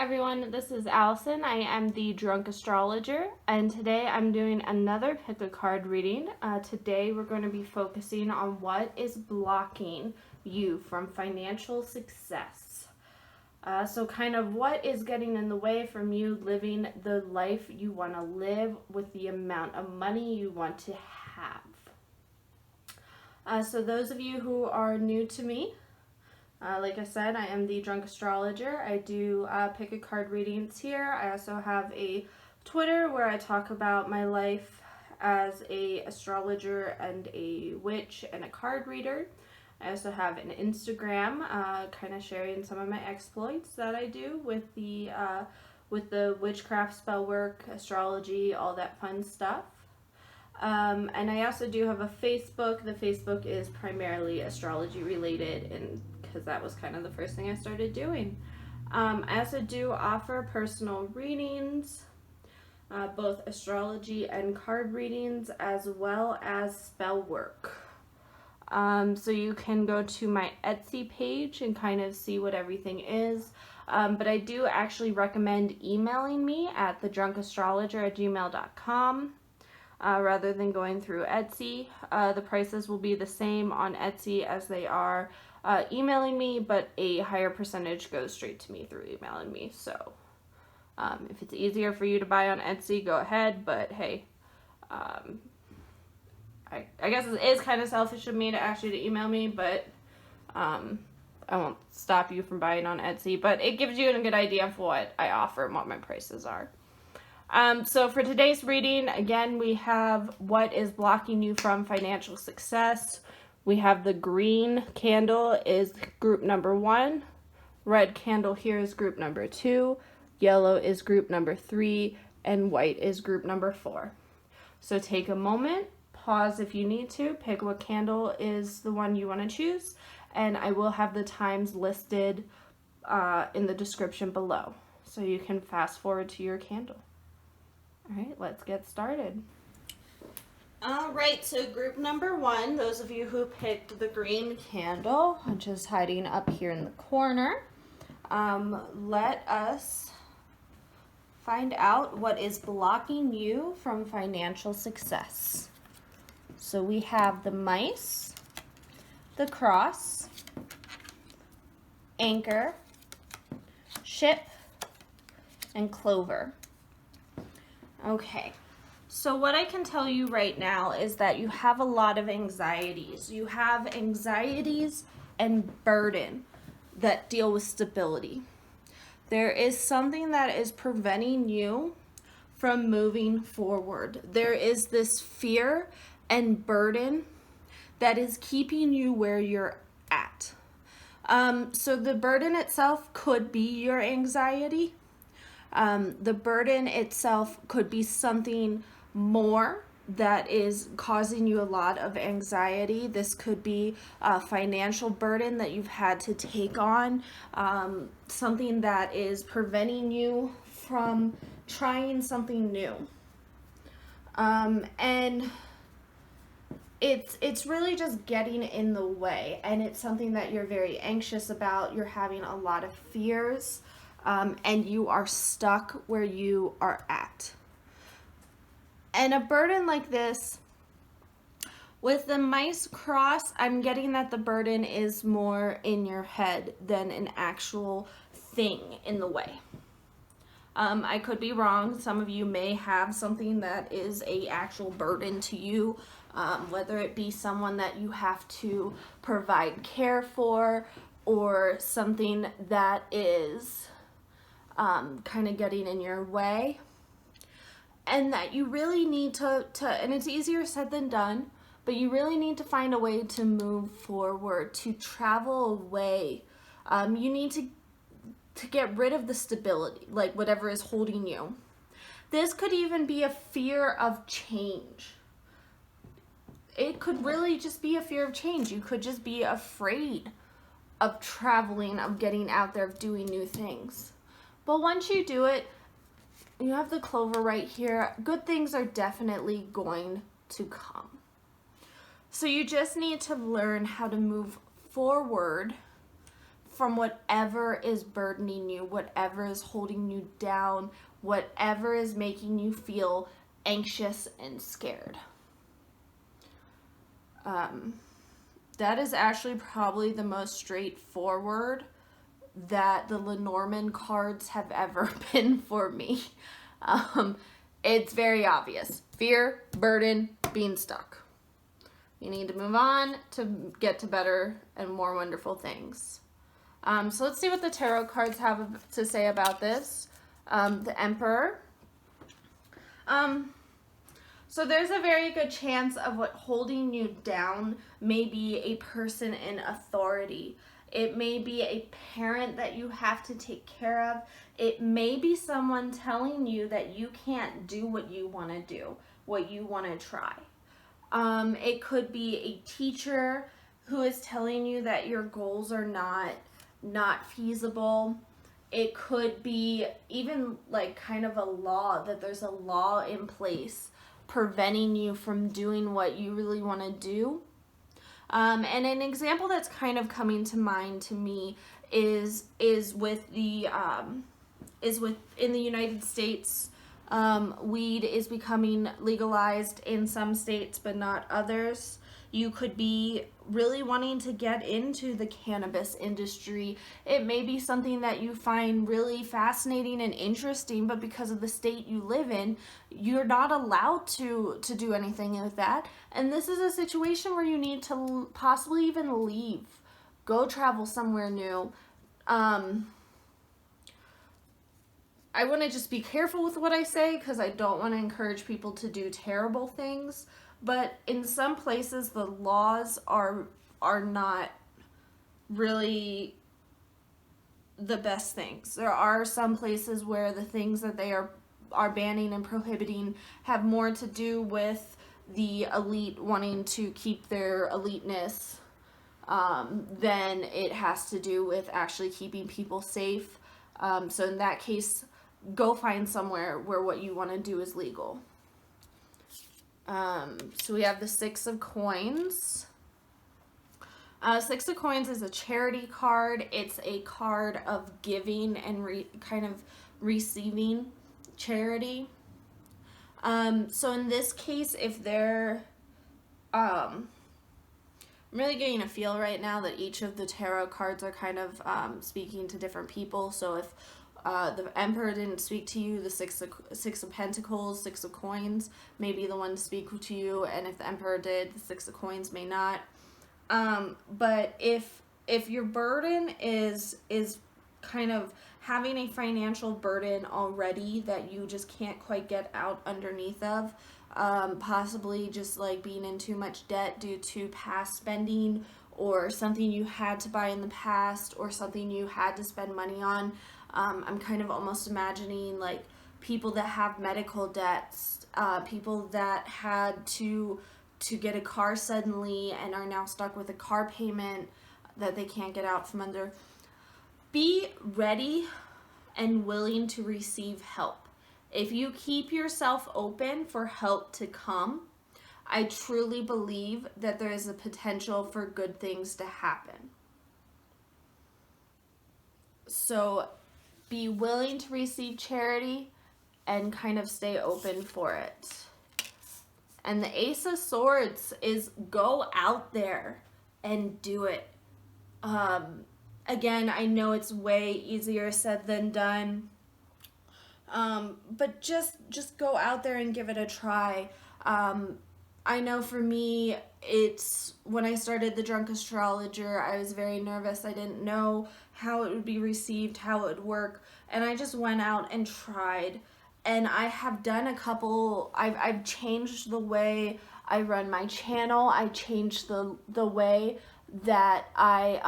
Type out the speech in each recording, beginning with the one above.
everyone, this is Allison. I am the Drunk Astrologer, and today I'm doing another pick a card reading. Today we're going to be focusing on what is blocking you from financial success. So kind of what is getting in the way from you living the life you want to live with the amount of money you want to have. So those of you who are new to me, like I said, I am the Drunk Astrologer. I do pick a card readings here. I also have a Twitter where I talk about my life as a astrologer and a witch and a card reader. I also have an Instagram, kind of sharing some of my exploits that I do with the witchcraft, spell work, astrology, all that fun stuff. And I also do have a Facebook. The Facebook is primarily astrology related, and because that was kind of the first thing I started doing. I also do offer personal readings, both astrology and card readings, as well as spell work. So you can go to my Etsy page and kind of see what everything is. But I do actually recommend emailing me at thedrunkastrologer@gmail.com. Rather than going through Etsy. The prices will be the same on Etsy as they are emailing me, but a higher percentage goes straight to me through emailing me. So if it's easier for you to buy on Etsy, go ahead, but hey, I guess it is kind of selfish of me to ask you to email me, but I won't stop you from buying on Etsy, but it gives you a good idea of what I offer and what my prices are. So for today's reading, again, we have what is blocking you from financial success. We have the green candle is group number 1. Red candle here is group number 2. Yellow is group number 3. And white is group number 4. So take a moment, pause if you need to, pick what candle is the one you want to choose. And I will have the times listed in the description below. So you can fast forward to your candle. All right, let's get started. All right, so group number 1, those of you who picked the green candle, which is hiding up here in the corner, let us find out what is blocking you from financial success. So we have the mice, the cross, anchor, ship, and clover. Okay, so what I can tell you right now is that you have a lot of anxieties. You have anxieties and burden that deal with stability. There is something that is preventing you from moving forward. There is this fear and burden that is keeping you where you're at. So the burden itself could be your anxiety. The burden itself could be something more that is causing you a lot of anxiety. This could be a financial burden that you've had to take on, something that is preventing you from trying something new. And it's really just getting in the way, and it's something that you're very anxious about. You're having a lot of fears. And you are stuck where you are at. And a burden like this, with the mice cross, I'm getting that the burden is more in your head than an actual thing in the way. I could be wrong. Some of you may have something that is a actual burden to you, whether it be someone that you have to provide care for, or something that is kind of getting in your way, and that you really need to, and it's easier said than done, but you really need to find a way to move forward, to travel away. You need to get rid of the stability, like whatever is holding you. This could even be a fear of change. It could really just be a fear of change. You could just be afraid of traveling, of getting out there, of doing new things. But once you do it, you have the clover right here. Good things are definitely going to come. So you just need to learn how to move forward from whatever is burdening you, whatever is holding you down, whatever is making you feel anxious and scared. That is actually probably the most straightforward that the Lenormand cards have ever been for me. It's very obvious. Fear, burden, being stuck. You need to move on to get to better and more wonderful things. So let's see what the tarot cards have to say about this. The Emperor. So there's a very good chance of what holding you down may be a person in authority. It may be a parent that you have to take care of. It may be someone telling you that you can't do what you want to do, what you want to try. It could be a teacher who is telling you that your goals are not feasible. It could be even like kind of a law, that there's a law in place preventing you from doing what you really want to do. And an example that's kind of coming to mind to me is in the United States. Weed is becoming legalized in some states, but not others. You could be really wanting to get into the cannabis industry. It may be something that you find really fascinating and interesting, but because of the state you live in, you're not allowed to do anything with that. And this is a situation where you need to possibly even leave, go travel somewhere new. I want to just be careful with what I say because I don't want to encourage people to do terrible things. But in some places, the laws are not really the best things. There are some places where the things that they are banning and prohibiting have more to do with the elite wanting to keep their eliteness than it has to do with actually keeping people safe. So in that case, go find somewhere where what you want to do is legal. So we have the Six of Coins. Six of Coins is a charity card. It's a card of giving and kind of receiving charity. So in this case, if they're, I'm really getting a feel right now that each of the tarot cards are kind of speaking to different people. So if the Emperor didn't speak to you, the Six of Pentacles, Six of Coins may be the one to speak to you, and if the Emperor did, the Six of Coins may not. But if your burden is kind of having a financial burden already that you just can't quite get out underneath of, possibly just like being in too much debt due to past spending or something you had to buy in the past or something you had to spend money on. I'm kind of almost imagining like people that have medical debts, people that had to get a car suddenly and are now stuck with a car payment that they can't get out from under. Be ready and willing to receive help. If you keep yourself open for help to come, I truly believe that there is a potential for good things to happen. So be willing to receive charity and kind of stay open for it. And the Ace of Swords is go out there and do it. Again, I know it's way easier said than done. But just go out there and give it a try. I know for me, it's when I started the Drunk Astrologer, I was very nervous. I didn't know how it would be received, how it would work. And I just went out and tried. And I have done a couple, I've changed the way I run my channel. I changed the way that I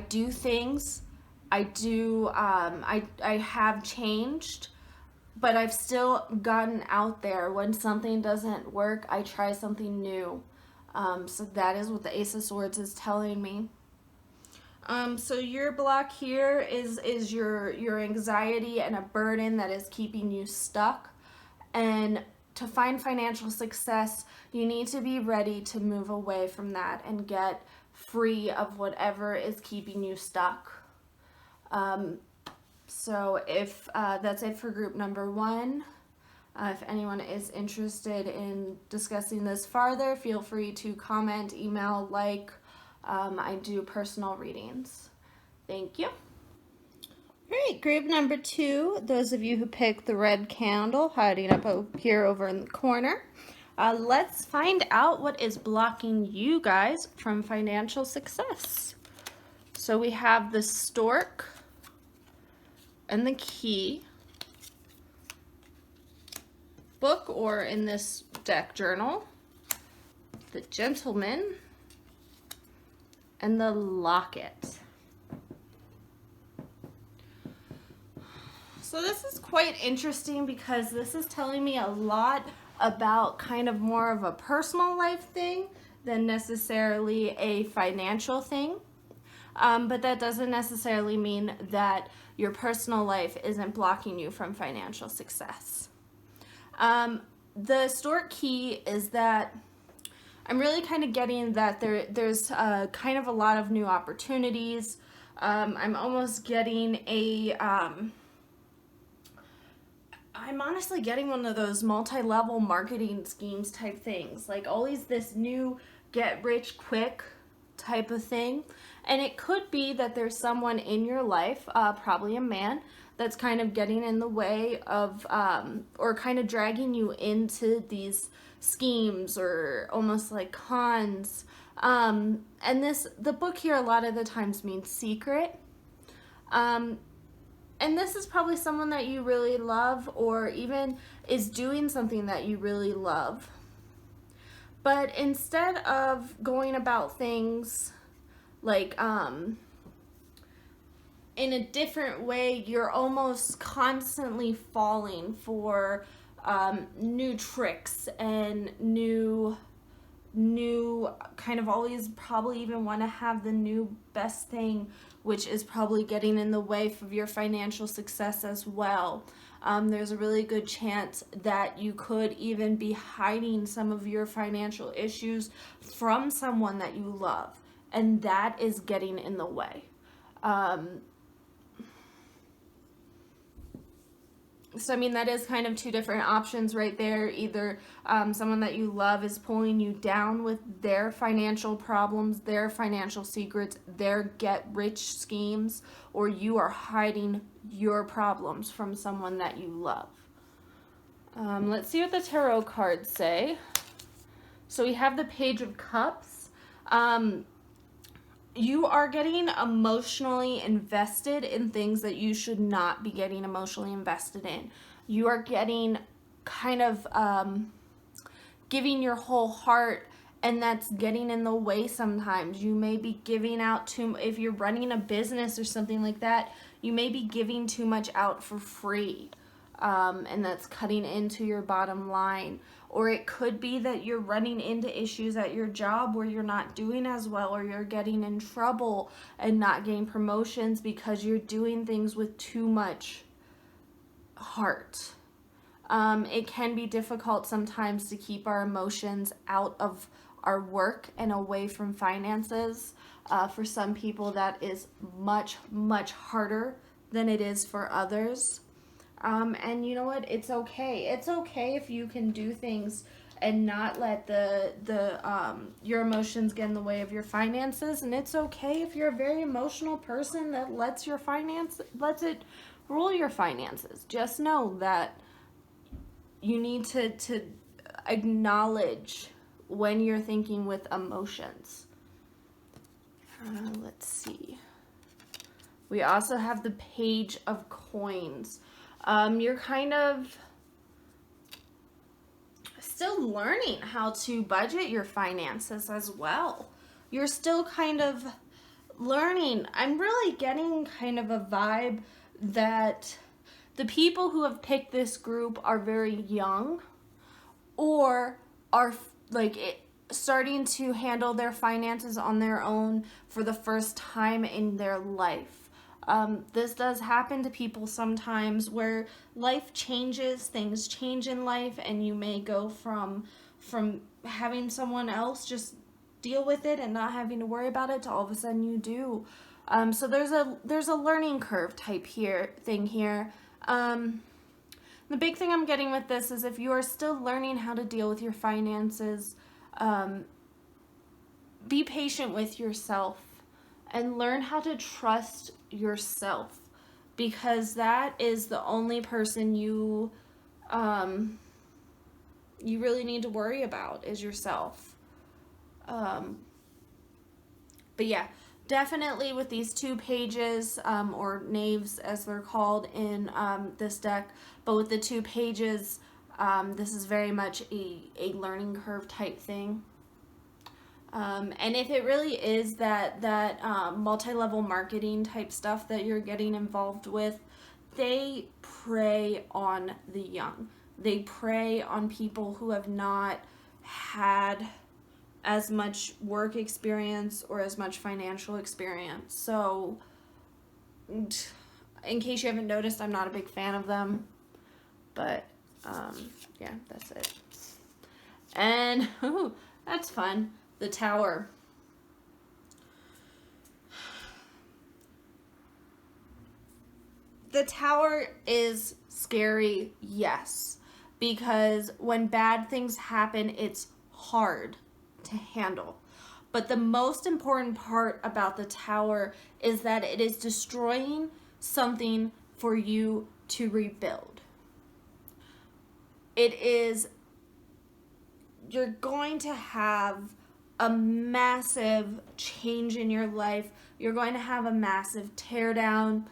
do things. I have changed, but I've still gotten out there. When something doesn't work, I try something new. So that is what the Ace of Swords is telling me. So your block here is your anxiety and a burden that is keeping you stuck. And to find financial success, you need to be ready to move away from that and get free of whatever is keeping you stuck. So if that's it for group number 1. If anyone is interested in discussing this farther, feel free to comment, email, like. I do personal readings. Thank you. All right, group number 2, those of you who picked the red candle hiding up here over in the corner. Let's find out what is blocking you guys from financial success. So we have the stork and the key, book, or in this deck journal, the gentleman, and the locket. So this is quite interesting because this is telling me a lot about kind of more of a personal life thing than necessarily a financial thing. But that doesn't necessarily mean that your personal life isn't blocking you from financial success. The stork key is that I'm really kind of getting that there's kind of a lot of new opportunities. I'm almost getting I'm honestly getting one of those multi-level marketing schemes type things, like always this new get rich quick type of thing. And it could be that there's someone in your life, probably a man, that's kind of getting in the way of, or kind of dragging you into these schemes or almost like cons. And the book here a lot of the times means secret. And this is probably someone that you really love, or even is doing something that you really love. But instead of going about things like in a different way, you're almost constantly falling for new tricks and new kind of always probably even want to have the new best thing, which is probably getting in the way of your financial success as well. There's a really good chance that you could even be hiding some of your financial issues from someone that you love, and that is getting in the way. So, I mean, that is kind of two different options right there. Either someone that you love is pulling you down with their financial problems, their financial secrets, their get-rich schemes, or you are hiding your problems from someone that you love. Let's see what the tarot cards say. So we have the Page of Cups. You are getting emotionally invested in things that you should not be getting emotionally invested in. You are getting kind of giving your whole heart, and that's getting in the way sometimes. You may be giving out if you're running a business or something like that, you may be giving too much out for free, and that's cutting into your bottom line. Or it could be that you're running into issues at your job where you're not doing as well, or you're getting in trouble and not getting promotions because you're doing things with too much heart. It can be difficult sometimes to keep our emotions out of our work and away from finances. For some people, that is much, much harder than it is for others. And you know what? It's okay. It's okay if you can do things and not let your emotions get in the way of your finances. And it's okay if you're a very emotional person that lets it rule your finances. Just know that you need to acknowledge when you're thinking with emotions. Let's see. We also have the Page of Coins. You're kind of still learning how to budget your finances as well. You're still kind of learning. I'm really getting kind of a vibe that the people who have picked this group are very young, or are starting to handle their finances on their own for the first time in their life. This does happen to people sometimes where life changes, things change in life, and you may go from having someone else just deal with it and not having to worry about it to all of a sudden you do. So there's a learning curve type thing here. The big thing I'm getting with this is if you are still learning how to deal with your finances, be patient with yourself and learn how to trust yourself, because that is the only person you really need to worry about is yourself. But yeah, definitely with these 2 pages, or knaves as they're called in this deck, but with the 2 pages, this is very much a learning curve type thing. And if it really is that multi-level marketing type stuff that you're getting involved with, they prey on the young. They prey on people who have not had as much work experience or as much financial experience. So, in case you haven't noticed, I'm not a big fan of them. But, yeah, that's it. And, ooh, that's fun. The Tower. The Tower is scary, yes, because when bad things happen, it's hard to handle. But the most important part about the Tower is that it is destroying something for you to rebuild. You're going to have a massive change in your life. You're going to have a massive teardown.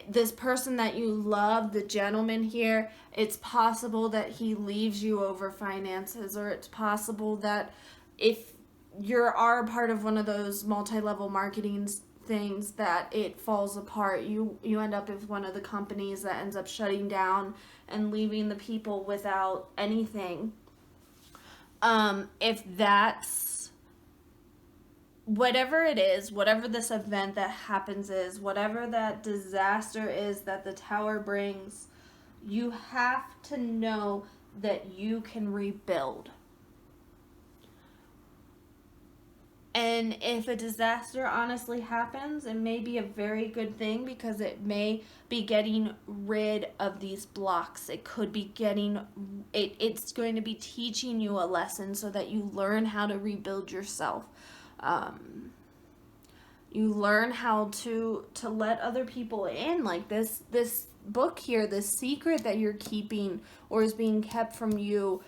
This person that you love, the gentleman here, it's possible that he leaves you over finances, or it's possible that if you are part of one of those multi-level marketing things, that it falls apart. You end up with one of the companies that ends up shutting down and leaving the people without anything. If that's whatever it is, whatever this event that happens is, whatever that disaster is that the Tower brings, you have to know that you can rebuild. And if a disaster honestly happens, it may be a very good thing, because it may be getting rid of these blocks. It could be it's going to be teaching you a lesson so that you learn how to rebuild yourself. You learn how to let other people in. Like this book here, this secret that you're keeping or is being kept from you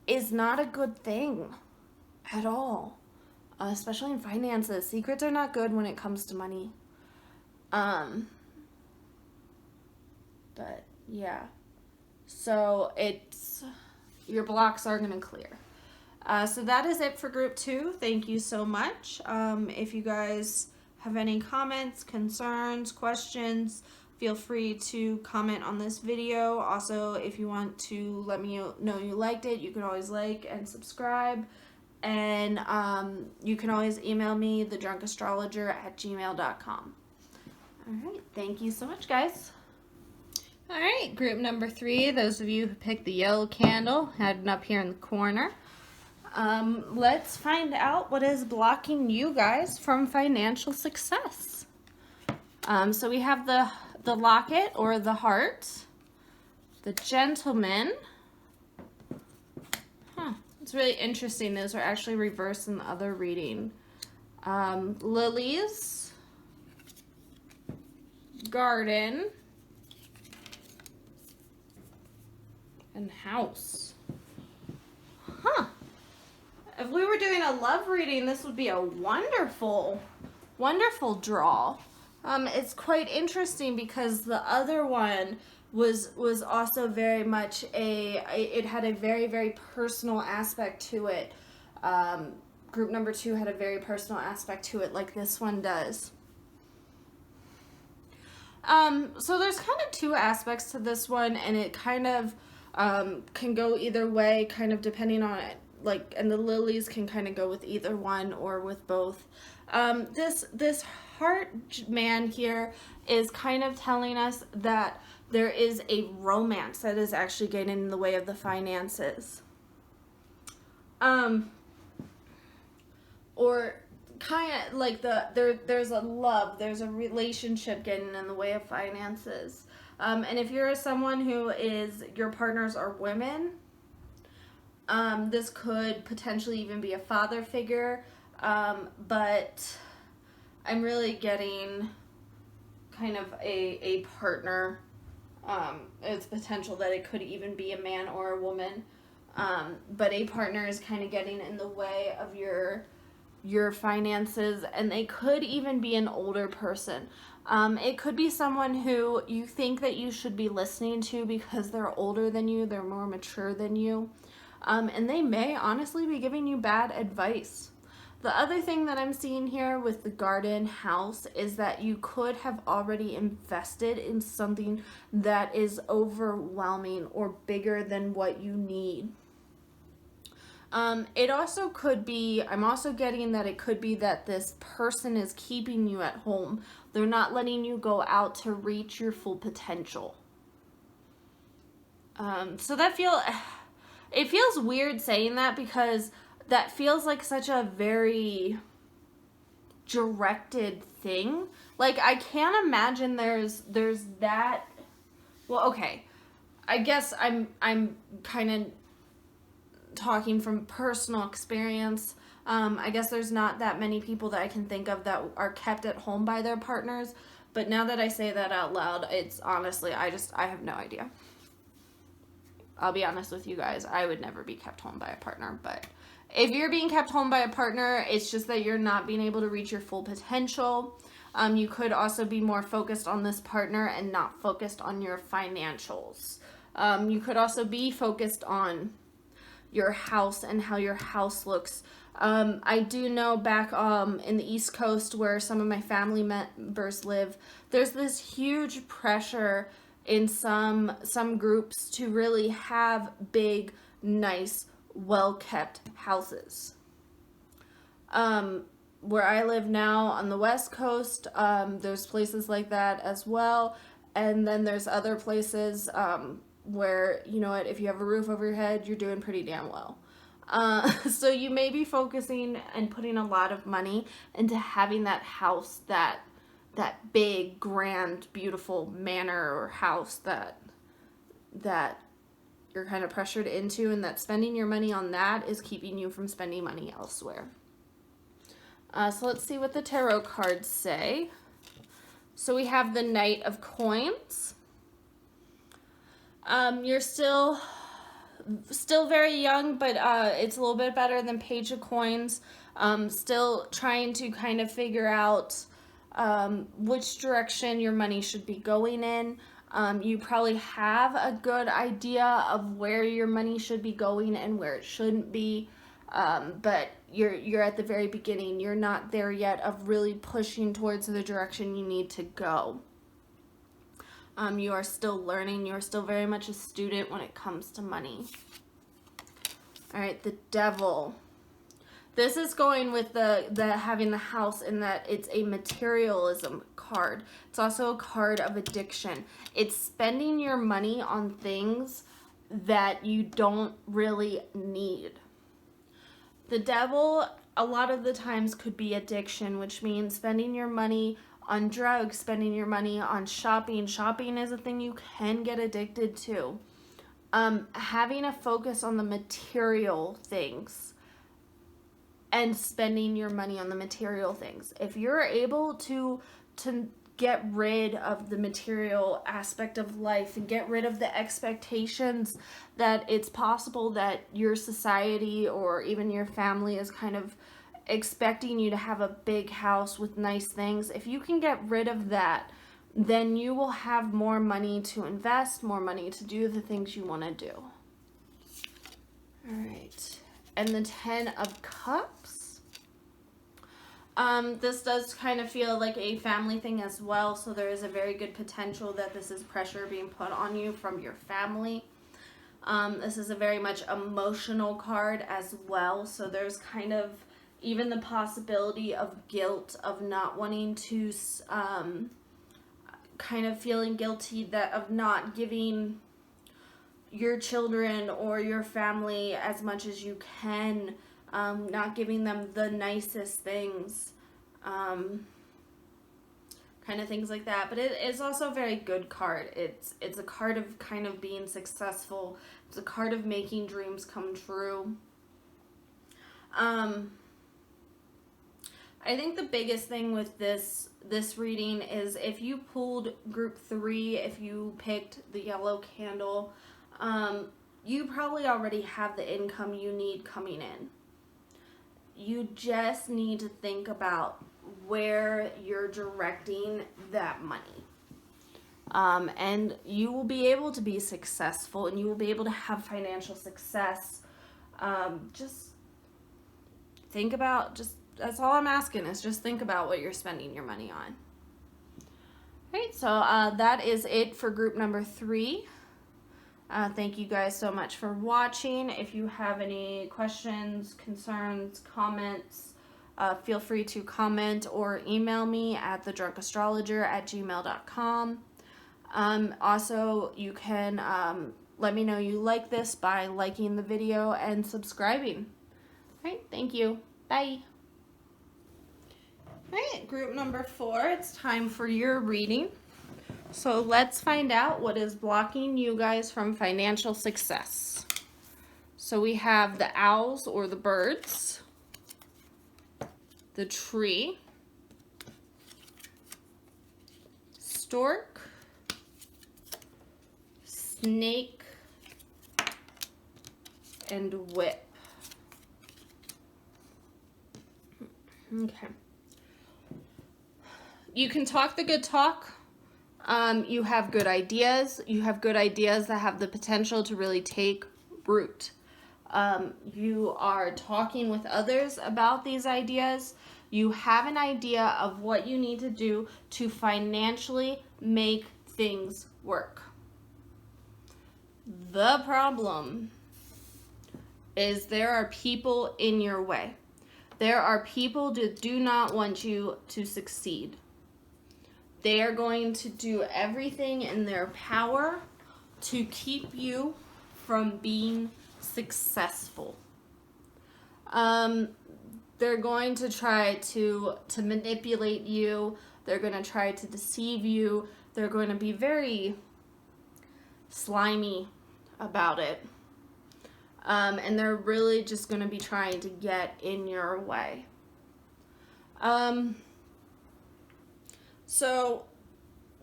is not a good thing at all. Especially in finances. Secrets are not good when it comes to money. But yeah. So your blocks are going to clear. So that is it for group 2. Thank you so much. If you guys have any comments, concerns, questions, feel free to comment on this video. Also, if you want to let me know you liked it, you can always like and subscribe. And you can always email me, thedrunkastrologer@gmail.com. All right. Thank you so much, guys. All right. Group number 3, those of you who picked the yellow candle, heading up here in the corner. Let's find out what is blocking you guys from financial success. So we have the locket or the heart, the gentleman. It's really interesting. Those are actually reversed in the other reading. Lilies, garden, and house. If we were doing a love reading, this would be a wonderful, wonderful draw. It's quite interesting because the other one was also very much it had a very, very personal aspect to it. Group number 2 had a very personal aspect to it, like this one does. So there's kind of 2 aspects to this one, and it kind of can go either way, kind of depending on it. Like, and the lilies can kind of go with either one or with both. This heart man here is kind of telling us that there is a romance that is actually getting in the way of the finances. or kind of like there's a love, there's a relationship getting in the way of finances. And if you're someone who is, your partners are women, this could potentially even be a father figure, but I'm really getting kind of a partner. It's potential that it could even be a man or a woman, but a partner is kind of getting in the way of your finances, and they could even be an older person. It could be someone who you think that you should be listening to because they're older than you, they're more mature than you, and they may honestly be giving you bad advice. The other thing that I'm seeing here with the garden house is that you could have already invested in something that is overwhelming or bigger than what you need. It also could be, I'm also getting that it could be that this person is keeping you at home. They're not letting you go out to reach your full potential. So it feels weird saying that, because that feels like such a very directed thing. Like, I can't imagine there's that. Well, okay, I guess I'm kind of talking from personal experience. I guess there's not that many people that I can think of that are kept at home by their partners, but now that I say that out loud, it's honestly, I have no idea. I'll be honest with you guys, I would never be kept home by a partner, but if you're being kept home by a partner, it's just that you're not being able to reach your full potential. You could also be more focused on this partner and not focused on your financials. You could also be focused on your house and how your house looks. I do know back in the East Coast, where some of my family members live, there's this huge pressure in some groups to really have big, nice, well-kept houses. Where I live now on the West Coast, there's places like that as well, and then there's other places where, you know what, if you have a roof over your head, you're doing pretty damn well. So you may be focusing and putting a lot of money into having that house, that big, grand, beautiful manor or house that you're kind of pressured into, and that spending your money on that is keeping you from spending money elsewhere. So let's see what the tarot cards say. So we have the Knight of Coins. You're still very young, but it's a little bit better than Page of Coins. Still trying to kind of figure out which direction your money should be going in. You probably have a good idea of where your money should be going and where it shouldn't be, but you're at the very beginning. You're not there yet of really pushing towards the direction you need to go. You are still learning. You are still very much a student when it comes to money. All right, the Devil. This is going with the having the house, in that it's a materialism card. It's also a card of addiction. It's spending your money on things that you don't really need. The Devil, a lot of the times, could be addiction, which means spending your money on drugs, spending your money on shopping. Shopping is a thing you can get addicted to. Having a focus on the material things and spending your money on the material things. If you're able to get rid of the material aspect of life and get rid of the expectations that it's possible that your society or even your family is kind of expecting you to have a big house with nice things, if you can get rid of that, then you will have more money to invest, more money to do the things you want to do. All right. And the Ten of Cups. This does kind of feel like a family thing as well, so there is a very good potential that this is pressure being put on you from your family. This is a very much emotional card as well, so there's kind of even the possibility of guilt, of not wanting to, kind of feeling guilty that of not giving your children or your family as much as you can, not giving them the nicest things, kind of things like that. But it is also a very good card. It's a card of kind of being successful. It's a card of making dreams come true. I think the biggest thing with this reading is if you pulled group 3, if you picked the yellow candle, you probably already have the income you need coming in. You just need to think about where you're directing that money. And you will be able to be successful, and you will be able to have financial success. Just think about, that's all I'm asking, is just think about what you're spending your money on. All right, so that is it for group number 3. Thank you guys so much for watching. If you have any questions, concerns, comments, feel free to comment or email me at thedrunkastrologer@gmail.com. Also, you can let me know you like this by liking the video and subscribing. All right, thank you. Bye. All right, group number 4, it's time for your reading. So let's find out what is blocking you guys from financial success. So we have the owls or the birds, the tree, stork, snake, and whip. Okay. You can talk the good talk. You have good ideas. You have good ideas that have the potential to really take root. You are talking with others about these ideas. You have an idea of what you need to do to financially make things work. The problem is there are people in your way. There are people that do not want you to succeed. They are going to do everything in their power to keep you from being successful. They're going to try to manipulate you. They're going to try to deceive you. They're going to be very slimy about it. And they're really just going to be trying to get in your way. So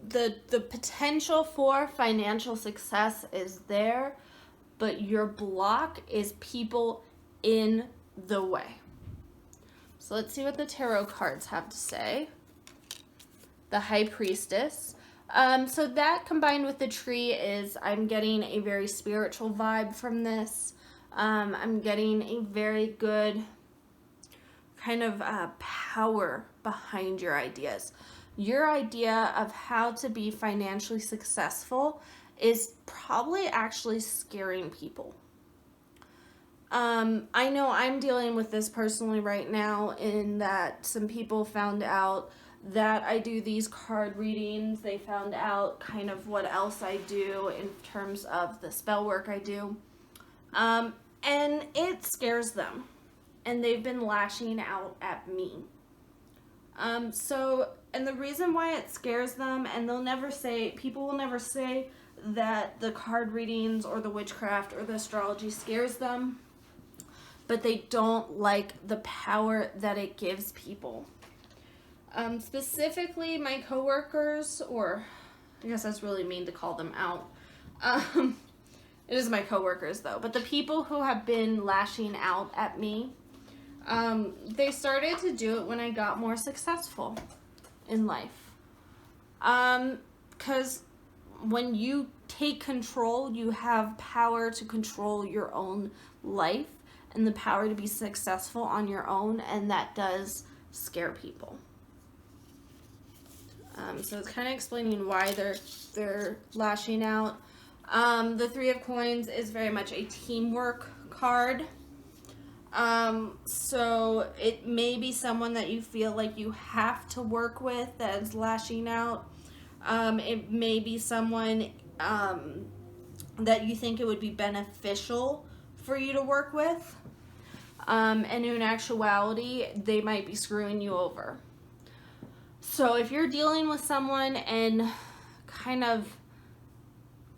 the potential for financial success is there, but your block is people in the way. So let's see what the tarot cards have to say. The High Priestess. So that combined with the tree is, I'm getting a very spiritual vibe from this. I'm getting a very good kind of power behind your ideas. Your idea of how to be financially successful is probably actually scaring people. I know I'm dealing with this personally right now, in that some people found out that I do these card readings. They found out kind of what else I do in terms of the spell work I do. And it scares them. And they've been lashing out at me. And the reason why it scares them, and people will never say that the card readings or the witchcraft or the astrology scares them, but they don't like the power that it gives people. Specifically my coworkers, or I guess that's really mean to call them out. It is my coworkers though, but the people who have been lashing out at me, they started to do it when I got more successful in life. 'Cause when you take control, you have power to control your own life and the power to be successful on your own, and that does scare people. So it's kind of explaining why they're lashing out. The Three of Coins is very much a teamwork card. So it may be someone that you feel like you have to work with that is lashing out. It may be someone that you think it would be beneficial for you to work with. And in actuality, they might be screwing you over. So if you're dealing with someone and kind of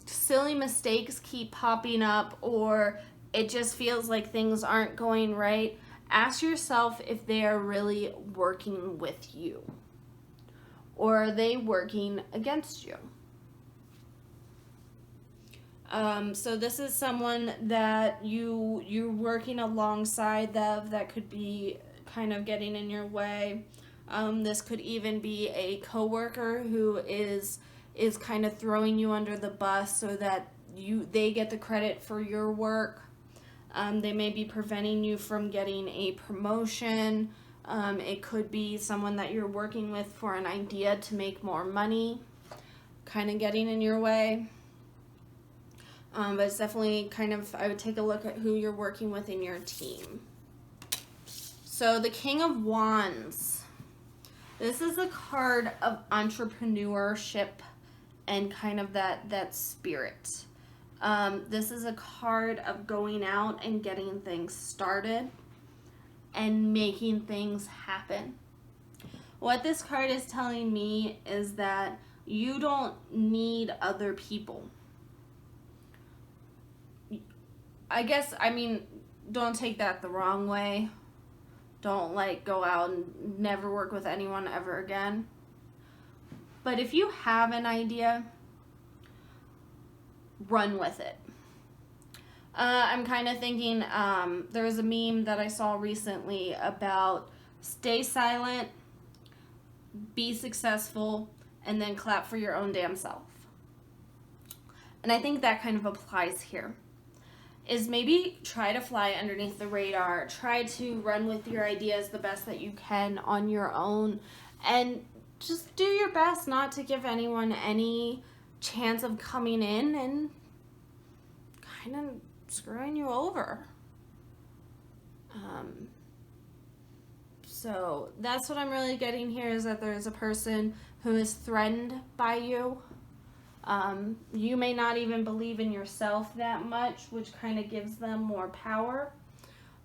silly mistakes keep popping up, or it just feels like things aren't going right, ask yourself if they are really working with you, or are they working against you? So this is someone that you're working alongside that could be kind of getting in your way. This could even be a coworker who is kind of throwing you under the bus so that they get the credit for your work. They may be preventing you from getting a promotion. It could be someone that you're working with for an idea to make more money, kind of getting in your way. But it's definitely kind of, I would take a look at who you're working with in your team. So the King of Wands. This is a card of entrepreneurship and kind of that spirit. This is a card of going out and getting things started and making things happen. What this card is telling me is that you don't need other people. Don't take that the wrong way. Don't go out and never work with anyone ever again. But if you have an idea, run with it. I'm kind of thinking, there was a meme that I saw recently about stay silent, be successful, and then clap for your own damn self. And I think that kind of applies here. Is maybe try to fly underneath the radar, try to run with your ideas the best that you can on your own, and just do your best not to give anyone any chance of coming in and kind of screwing you over. So that's what I'm really getting here, is that there is a person who is threatened by you. You may not even believe in yourself that much, which kind of gives them more power.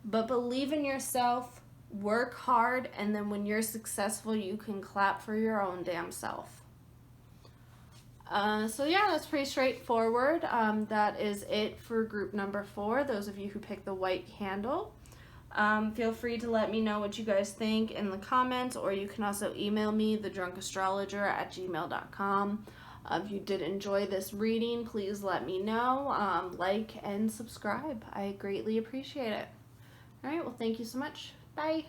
But believe in yourself, work hard, and then when you're successful, you can clap for your own damn self. So yeah, that's pretty straightforward. That is it for group number 4. Those of you who picked the white candle. Feel free to let me know what you guys think in the comments, or you can also email me, thedrunkastrologer@gmail.com. If you did enjoy this reading, please let me know. Like and subscribe. I greatly appreciate it. All right, well, thank you so much. Bye.